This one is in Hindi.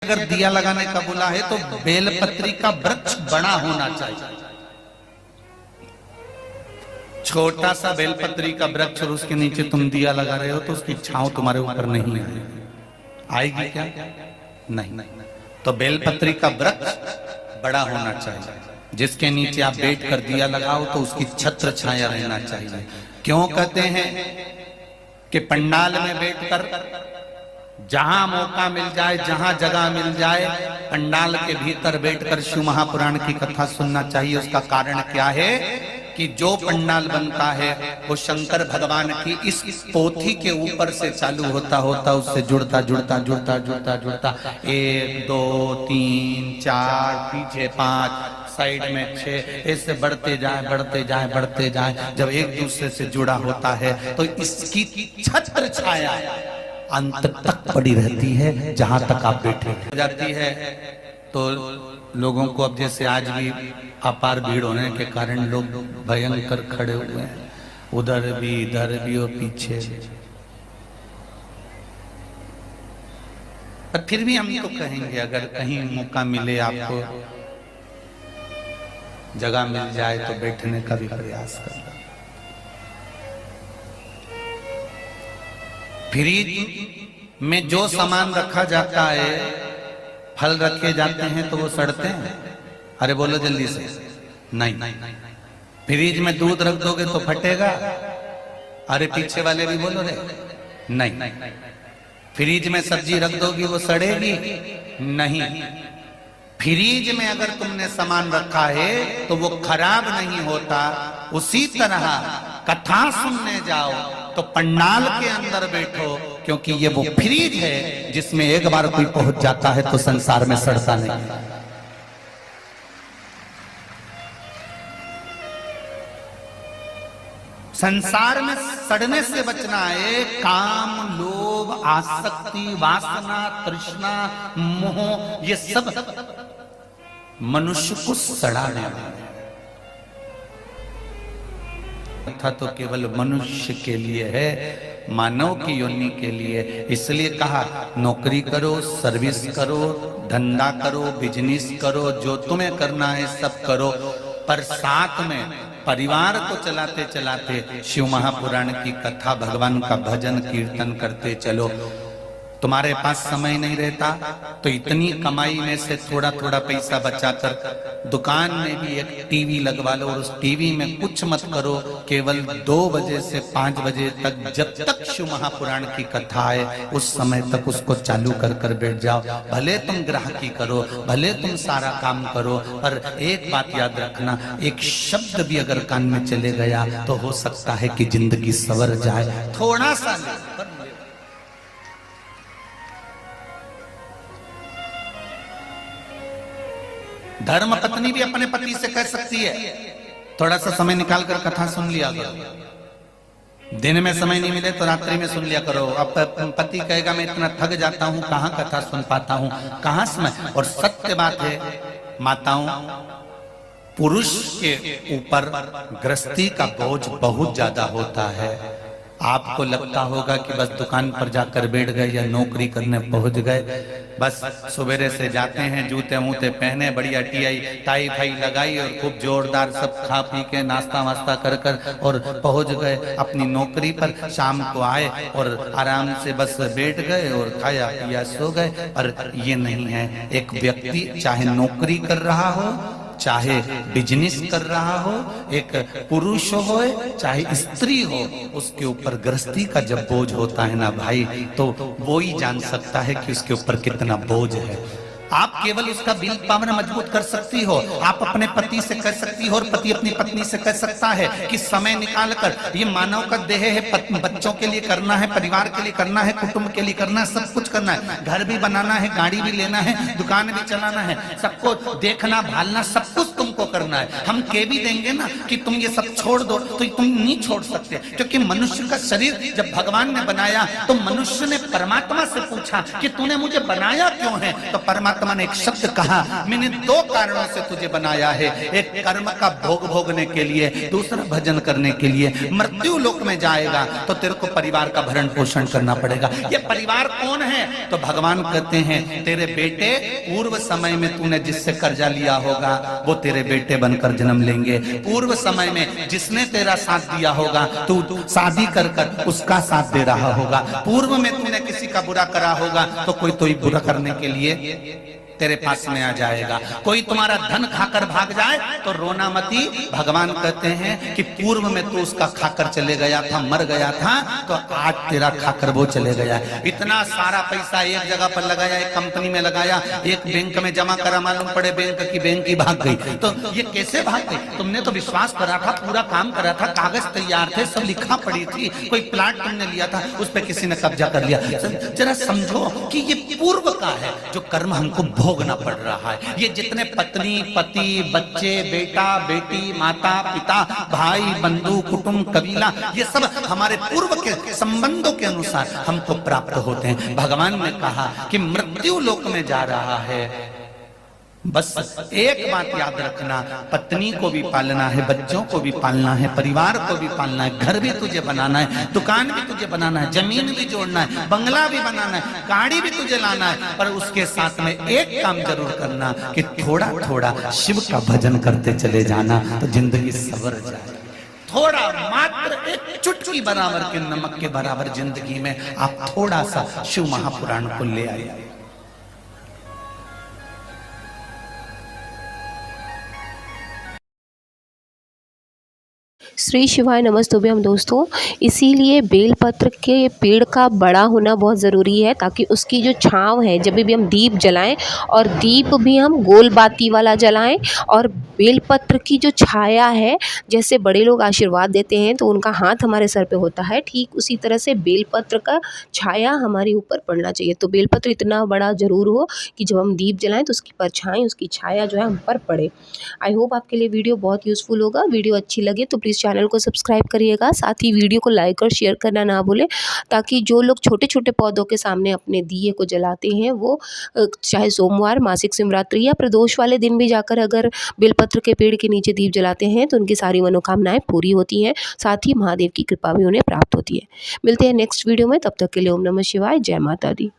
अगर दिया लगाने का बोला है तो बेलपत्री का वृक्ष बड़ा होना चाहिए। छोटा सा बेलपत्री का वृक्ष और उसके नीचे तुम दिया लगा रहे हो तो उसकी छांव तुम्हारे ऊपर नहीं आएगी क्या? नहीं। तो बेलपत्री का वृक्ष बड़ा होना चाहिए, जिसके नीचे आप बैठ कर दिया लगाओ तो उसकी छत्र छाया रहना चाहिए। क्यों कहते हैं कि पंडाल में बैठकर जहां मौका मिल जाए, जहां जगह मिल जाए, पंडाल के भीतर बैठकर शिव महापुराण की कथा सुनना चाहिए। उसका कारण क्या है कि जो पंडाल बनता है वो शंकर भगवान की इस पोथी के ऊपर से चालू होता उससे जुड़ता 1 2 3 4 पीछे 5 साइड में 6 ऐसे बढ़ते जाए। जब एक दूसरे से जुड़ा होता है तो इसकी छत्र छाया अंत तक पड़ी रहती है, जहां तक आप बैठे हो जाती है। तो लोगों को अब जैसे आज भी अपार भीड़ होने के कारण लोग भयंकर खड़े हुए हैं, उधर भी इधर भी और पीछे भी। पर फिर भी हम तो कहेंगे अगर कहीं मौका मिले, आपको जगह मिल जाए तो बैठने का भी प्रयास करना। फ्रिज में जो सामान रखा जाता है, फल रखे जाते हैं तो वो सड़ते हैं? अरे बोलो जल्दी से, नहीं। फ्रिज में दूध रख दोगे तो फटेगा? अरे पीछे वाले भी बोलो रे, नहीं। फ्रिज में सब्जी रख दोगी वो सड़ेगी? नहीं। फ्रिज में अगर तुमने सामान रखा है तो वो खराब नहीं होता। उसी तरह कथा सुनने जाओ तो पंडाल के अंदर बैठो, क्योंकि ये वो फ्रिज है जिसमें एक बार कोई पहुंच जाता है तो संसार में सड़ता नहीं। संसार में सड़ने से बचना है। काम, लोभ, आसक्ति, वासना, तृष्णा, मोह, ये सब मनुष्य को सड़ाने वाला है। था तो केवल मनुष्य के लिए है, मानव की योनि के लिए। इसलिए कहा नौकरी करो, सर्विस करो, धंधा करो, बिजनेस करो, जो तुम्हें करना है सब करो, पर साथ में परिवार को चलाते चलाते शिव महापुराण की कथा, भगवान का भजन कीर्तन करते चलो। तुम्हारे पास समय नहीं रहता तो इतनी कमाई में से थोड़ा थोड़ा पैसा बचाकर दुकान में भी एक टीवी लगवा लो, और उस टीवी में कुछ मत करो, केवल 2 बजे से 5 बजे तक, जब तक शिव महापुराण की कथा है उस समय तक उसको चालू कर कर बैठ जाओ। भले तुम ग्राहकी करो, भले तुम सारा काम करो, पर एक बात याद रखना, एक शब्द भी अगर कान में चले गया तो हो सकता है कि जिंदगी सवर जाए। थोड़ा सा धर्म पत्नी भी अपने पति से कह सकती है, थोड़ा सा समय निकाल कर कथा सुन लिया करो। दिन में समय नहीं मिले तो रात्रि में सुन लिया करो। अब पति कहेगा मैं इतना थक जाता हूँ, कहाँ कथा सुन पाता हूँ, कहाँ समय। और सत्य बात है माताओं, पुरुष के ऊपर गृहस्थी का बोझ बहुत ज्यादा होता है। आपको लगता होगा कि बस दुकान पर जाकर बैठ गए या नौकरी करने पहुंच गए, बस सवेरे से जाते हैं, जूते मूते पहने, बढ़िया टाई फाई लगाई और खूब जोरदार सब खा पी के नाश्ता वास्ता कर कर और पहुंच गए अपनी नौकरी पर। शाम को आए और आराम से बस बैठ गए और खाया पिया सो गए। पर ये नहीं है। एक व्यक्ति चाहे नौकरी कर रहा हो, चाहे बिजनेस कर रहा हो, एक पुरुष हो चाहे स्त्री हो, उसके ऊपर गृहस्थी का जब बोझ होता है ना भाई, तो वो ही जान सकता है कि उसके ऊपर कितना बोझ है। आप केवल उसका विल पावर मजबूत कर सकती हो। आप अपने पति से कह सकती हो और पति अपनी पत्नी से कह सकता है कि समय निकाल कर, ये मानव का देह है, बच्चों के लिए करना है, परिवार के लिए करना है, कुटुंब के लिए करना है, सब कुछ करना है, घर भी बनाना है, गाड़ी भी लेना है, दुकान भी चलाना है, सबको देखना भालना, सब कुछ तुमको करना है। हम कह भी देंगे ना कि तुम ये सब छोड़ दो तो तुम नहीं छोड़ सकते, क्योंकि मनुष्य का शरीर जब भगवान ने बनाया तो मनुष्य ने परमात्मा से पूछा कि तूने मुझे बनाया क्यों है, तो परमात्मा परमात्मा ने एक शब्द कहा, मैंने दो कारणों से तुझे बनाया है, एक कर्म का भोग भोगने के लिए, दूसरा भजन करने के लिए। मृत्यु लोक में जाएगा तो तेरे को परिवार का भरण पोषण करना पड़ेगा। ये परिवार कौन है? तो भगवान कहते हैं तेरे बेटे, पूर्व समय में तूने जिससे कर्जा लिया होगा वो तेरे बेटे बनकर जन्म लेंगे। पूर्व समय में जिसने तेरा साथ दिया होगा, तू शादी कर कर उसका साथ दे रहा होगा। पूर्व में तूने किसी का बुरा करा होगा तो कोई तो बुरा करने के लिए तेरे पास में आ जाएगा। कोई तुम्हारा धन खाकर भाग जाए तो रोना मती। भगवान कहते हैं कि पूर्व में तो उसका खाकर चले गया था, मर गया था, तो आज तेरा खाकर वो चले गया। इतना सारा पैसा एक जगह पर लगाया, एक कंपनी में लगाया, एक बैंक में जमा करा, मालूम पड़े बैंक की भाग गई। तो ये कैसे भाग गई? तुमने तो विश्वास करा था, पूरा काम करा था, कागज तैयार थे, सब लिखा पड़ी थी, कोई प्लाट तुमने लिया था, उस पर किसी ने कब्जा कर लिया। जरा समझो कि ये पूर्व का है जो कर्म हमको भोगना पड़ रहा है। ये जितने पत्नी, पति, बच्चे, बेटा, बेटी, माता, पिता, भाई, बंधु, कुटुंब, कबीला, ये सब हमारे पूर्व के संबंधों के अनुसार हमको प्राप्त होते हैं। भगवान ने कहा कि मृत्यु लोक में जा रहा है, बस एक बात याद रखना, पत्नी को भी पालना है, बच्चों को भी पालना है, परिवार को भी पालना है, घर भी तुझे बनाना है, दुकान भी तुझे बनाना है, जमीन भी जोड़ना है, बंगला भी बनाना है, गाड़ी भी तुझे लाना है। पर उसके साथ में एक काम जरूर करना कि थोड़ा थोड़ा शिव का भजन करते चले जाना, तो जिंदगी सवर जाए। थोड़ा, मात्र एक चुटकी बराबर के नमक के बराबर जिंदगी में आप थोड़ा सा शिव महापुराण को ले आए। श्री शिवाय नमस्तुभ्यं हम दोस्तों। इसीलिए बेलपत्र के पेड़ का बड़ा होना बहुत ज़रूरी है, ताकि उसकी जो छांव है, जब भी हम दीप जलाएं, और दीप भी हम गोल बाती वाला जलाएं, और बेलपत्र की जो छाया है, जैसे बड़े लोग आशीर्वाद देते हैं तो उनका हाथ हमारे सर पे होता है, ठीक उसी तरह से बेलपत्र का छाया हमारे ऊपर पड़ना चाहिए। तो बेलपत्र इतना बड़ा ज़रूर हो कि जब हम दीप जलाएं तो उसकी परछाई, उसकी छाया जो है हम पर पड़े। आई होप आपके लिए वीडियो बहुत यूज़फुल होगा। वीडियो अच्छी लगे तो प्लीज़ चैनल को सब्सक्राइब करिएगा, साथ ही वीडियो को लाइक और शेयर करना ना भूलें, ताकि जो लोग छोटे छोटे पौधों के सामने अपने दिए को जलाते हैं वो चाहे सोमवार, मासिक शिवरात्रि या प्रदोष वाले दिन भी जाकर अगर बेलपत्र के पेड़ के नीचे दीप जलाते हैं तो उनकी सारी मनोकामनाएं पूरी होती हैं, साथ ही महादेव की कृपा भी उन्हें प्राप्त होती है। मिलते हैं नेक्स्ट वीडियो में, तब तक के लिए ओम नमः शिवाय, जय माता दी।